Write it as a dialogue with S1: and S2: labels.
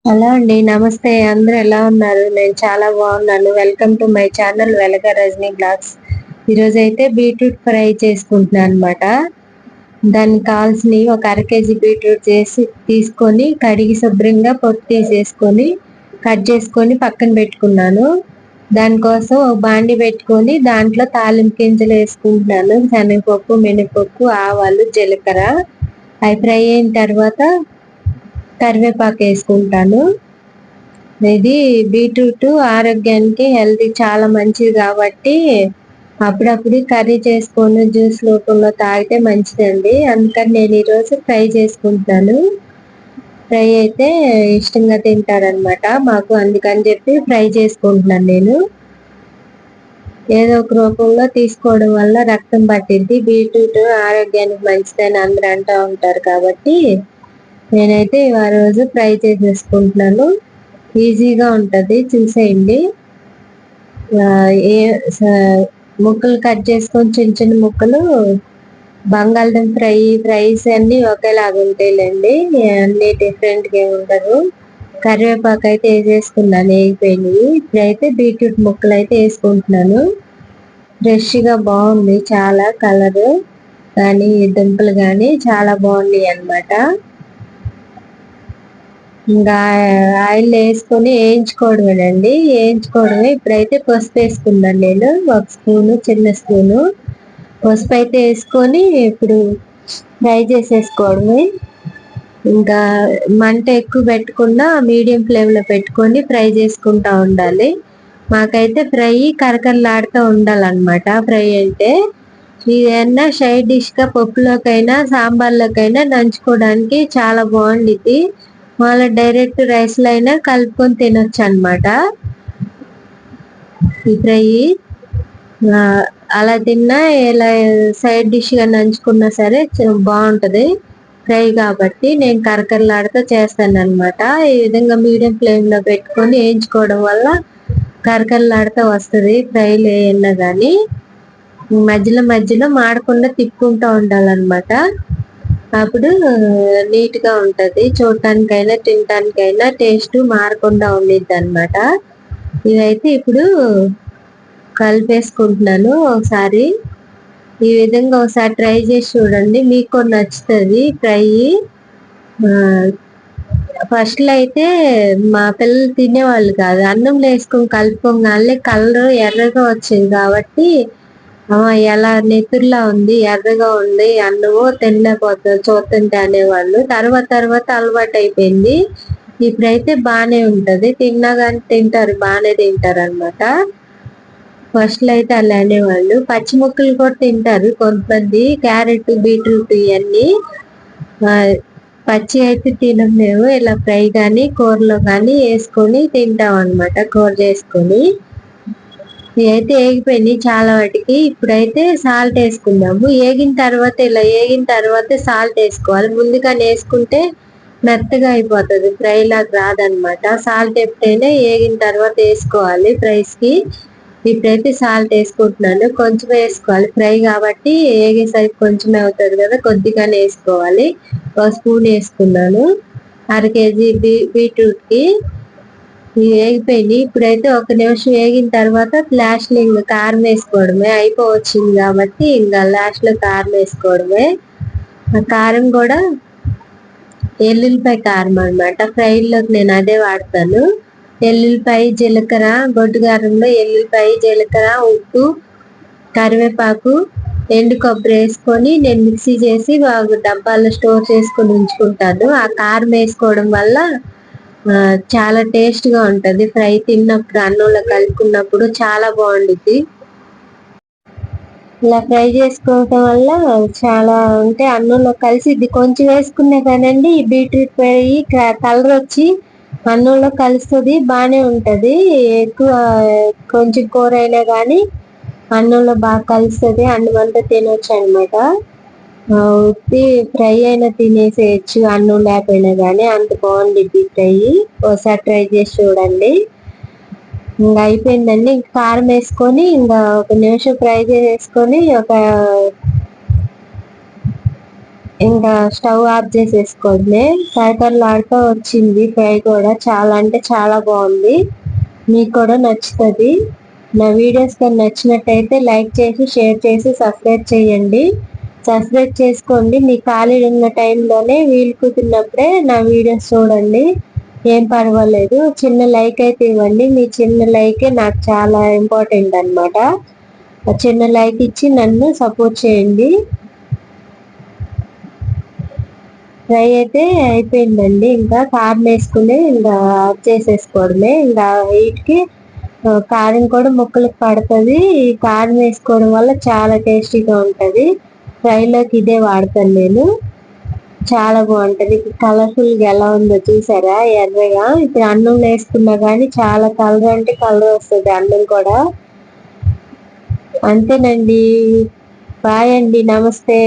S1: Hello అండి, నమస్తే. అందరూ ఎలా ఉన్నారు? నేను చాలా బాగున్నాను. వెల్కమ్ టు మై ఛానల్ వెలగ రజనీ బ్లాగ్స్. ఈరోజు అయితే బీట్రూట్ ఫ్రై చేసుకుంటున్నాను అనమాట. దానికి కావాల్సినవి ఒక అర కేజీ బీట్రూట్ తీసుకొని కడిగి శుభ్రంగా పొట్టు తీసేసుకొని కట్ చేసుకొని పక్కన పెట్టుకున్నాను. దానికోసం ఒక బాండి పెట్టుకొని దాంట్లో తాలింపు గింజలు వేసుకుంటున్నాను. శనగపప్పు, మినపప్పు, ఆవాలు, జీలకర్ర. అవి ఫ్రై అయిన తర్వాత కరివేపాకు వేసుకుంటాను. ఇది బీట్రూట్ ఆరోగ్యానికి హెల్తీ చాలా మంచిది కాబట్టి అప్పుడప్పుడు కర్రీ చేసుకొని జ్యూస్ రూపంలో తాగితే మంచిదండి. అందుకని నేను ఈరోజు ఫ్రై చేసుకుంటాను. ఫ్రై అయితే ఇష్టంగా తింటారనమాట మాకు, అందుకని చెప్పి ఫ్రై చేసుకుంటున్నాను. నేను ఏదో ఒక రూపంలో తీసుకోవడం వల్ల రక్తం పట్టిద్ది. బీట్రూట్ ఆరోగ్యానికి మంచిదని అందరూ అంటూ ఉంటారు కాబట్టి నేనైతే ఆ రోజు ఫ్రై చేసేసుకుంటున్నాను. ఈజీగా ఉంటుంది, చూసేయండి. ముక్కలు కట్ చేసుకొని చిన్న చిన్న ముక్కలు. బంగాళదుంప ఫ్రైస్ అన్ని ఒకేలాగా ఉంటాయిలేండి, అన్ని డిఫరెంట్గా ఏమి ఉండదు. కరివేపాకు అయితే వేసేసుకున్నాను, వేగిపోయినాయి. ఇప్పుడైతే బీట్రూట్ ముక్కలు అయితే వేసుకుంటున్నాను. ఫ్రెష్గా బాగుంది, చాలా కలర్ కానీ దుంపలు కానీ చాలా బాగున్నాయి అన్నమాట. ఇంకా ఆయిల్ వేసుకొని వేయించుకోవడమేనండి, వేయించుకోవడమే. ఇప్పుడైతే పసుపు వేసుకున్నాను నేను, ఒక స్పూను, చిన్న స్పూను పసుపు అయితే వేసుకొని ఇప్పుడు ఫ్రై చేసేసుకోవడమే. ఇంకా మంట ఎక్కువ పెట్టకుండా మీడియం ఫ్లేమ్లో పెట్టుకొని ఫ్రై చేసుకుంటా ఉండాలి. మాకైతే ఫ్రై కరకరలాడుతూ ఉండాలన్నమాట. ఫ్రై అంటే ఇదన్నా సైడ్ డిష్గా పప్పులోకైనా సాంబార్లోకైనా నంచుకోవడానికి చాలా బాగుండిద్ది. మళ్ళీ డైరెక్ట్ రైస్లో అయినా కలుపుకొని తినొచ్చు అనమాట. ఈ ఫ్రై అలా తిన్నా, ఇలా సైడ్ డిష్గా నంచుకున్నా సరే బాగుంటుంది ఫ్రై కాబట్టి. నేను కరకరలాడుతూ చేస్తాను అనమాట. ఈ విధంగా మీడియం ఫ్లేమ్లో పెట్టుకొని వేయించుకోవడం వల్ల కరకరలాడుతూ వస్తుంది ఫ్రైలు ఏమన్నా కానీ. మధ్యలో మధ్యలో మాడకుండా తిప్పుకుంటూ ఉండాలన్నమాట. అప్పుడు నీట్గా ఉంటుంది, చూడటానికైనా తినటానికైనా టేస్ట్ మారకుండా ఉండిద్ది అనమాట. ఇదైతే ఇప్పుడు కలిపేసుకుంటున్నాను ఒకసారి. ఈ విధంగా ఒకసారి ట్రై చేసి చూడండి, మీకు నచ్చుతుంది ఫ్రై. ఫస్ట్లో అయితే మా పిల్లలు తినేవాళ్ళు కాదు. అన్నంలో వేసుకొని కలుపుకోగానే కలర్ ఎర్రగా వచ్చేది కాబట్టి ఎలా నెత్తురులా ఉంది, ఎర్రగా ఉంది అన్నము, తినలేకపోతుంది చూస్తుంటే అనేవాళ్ళు. తర్వాత తర్వాత అలవాటు అయిపోయింది. ఇప్పుడైతే బాగానే ఉంటుంది, తిన్నా కానీ తింటారు, బాగానే తింటారు అనమాట. ఫస్ట్లో అయితే అలా అనేవాళ్ళు. పచ్చి ముక్కలు కూడా తింటారు కొంతమంది, క్యారెట్, బీట్రూట్ ఇవన్నీ. పచ్చి అయితే తినం మేము, ఇలా ఫ్రై కానీ కూరలో కానీ వేసుకొని తింటాం అనమాట, కూర చేసుకొని. ఇవైతే వేగిపోయినాయి చాలా వాటికి. ఇప్పుడైతే సాల్ట్ వేసుకుందాము. వేగిన తర్వాత సాల్ట్ వేసుకోవాలి. ముందుగా వేసుకుంటే మెత్తగా అయిపోతుంది, ఫ్రై లాగా రాదనమాట. సాల్ట్ ఎప్పుడైనా వేగిన తర్వాత వేసుకోవాలి ఫ్రైస్కి. ఇప్పుడైతే సాల్ట్ వేసుకుంటున్నాను, కొంచెం వేసుకోవాలి ఫ్రై కాబట్టి. వేగేసరికి కొంచెం అవుతుంది కదా, కొద్దిగానే వేసుకోవాలి. ఒక స్పూన్ వేసుకున్నాను అర కేజీ బీట్రూట్కి. వేగిపోయింది. ఇప్పుడైతే ఒక నిమిషం వేగిన తర్వాత లాస్ట్లో ఇంకా కారం వేసుకోవడమే. అయిపోవచ్చింది కాబట్టి ఇంకా లాస్ట్లో కారం వేసుకోవడమే. ఆ కారం కూడా ఎల్లుల్లిపాయ కారం అనమాట, ఫ్రైల్లోకి నేను అదే వాడతాను. ఎల్లుల్లిపాయ, జీలకర్ర, గొడ్డు కారంలో ఎల్లుల్లిపాయ, జీలకర్ర, ఉప్పు, కరివేపాకు, ఎండు కొబ్బరి వేసుకొని నేను మిక్సీ చేసి డబ్బాల్లో స్టోర్ చేసుకొని ఉంచుకుంటాను. ఆ కారం వేసుకోవడం వల్ల చాలా టేస్ట్గా ఉంటుంది. ఫ్రై తిన్నప్పుడు అన్నంలో కలుపుకున్నప్పుడు చాలా బాగుండిద్ది. ఇలా ఫ్రై చేసుకోవటం వల్ల చాలా అంటే అన్నంలో కలిసిద్ది. కొంచెం వేసుకునే కానండి ఈ బీట్రూట్ ఫ్రై కలర్ వచ్చి అన్నంలో కలుస్తుంది, బాగానే ఉంటుంది. ఎక్కువ కొంచెం కూర అయినా కానీ అన్నంలో బాగా కలుస్తుంది, అన్నం అంతా తినొచ్చు అనమాట. ఉత్తి ఫ్రై అయినా తినేసేయచ్చు అన్నం లేకపోయినా కానీ, అంత బాగుండిద్ది ఫ్రై. ఒకసారి ట్రై చేసి చూడండి. ఇంకా అయిపోయిందండి. ఇంకా కారం వేసుకొని ఇంకా ఒక నిమిషం ఫ్రై చేసుకొని ఒక ఇంకా స్టవ్ ఆఫ్ చేసేసుకోండి. కరకరలాడుతూ వచ్చింది ఫ్రై కూడా, చాలా అంటే చాలా బాగుంది. మీకు కూడా నచ్చుతుంది. నా వీడియోస్ కానీ నచ్చినట్టయితే లైక్ చేసి, షేర్ చేసి, సబ్స్క్రైబ్ చేయండి. సబ్స్క్రైబ్ చేసుకోండి. మీ ఖాళీ ఉన్న టైంలోనే వీలు కుదిరినప్పుడే నా వీడియోస్ చూడండి. ఏం పర్వాలేదు, చిన్న లైక్ అయితే ఇవ్వండి. మీ చిన్న లైకే నాకు చాలా ఇంపార్టెంట్ అనమాట. చిన్న లైక్ ఇచ్చి నన్ను సపోర్ట్ చేయండి. ఫ్రై అయితే అయిపోయిందండి. ఇంకా కారం వేసుకుని ఇంకా చేసేసుకోవడమే. ఇంకా వీటికి కారం కూడా ముక్కలకు పడుతుంది. కారం వేసుకోవడం వల్ల చాలా టేస్టీగా ఉంటుంది. ఫ్రైలోకి ఇదే వాడతాను నేను. చాలా బాగుంటది. కలర్ఫుల్గా ఎలా ఉందో చూసారా, ఎర్రగా. ఇప్పుడు అన్నం వేసుకున్నా కానీ చాలా కలర్ అంటే కలర్ వస్తుంది అన్నం కూడా. అంతేనండి. బాయ్ అండి, నమస్తే.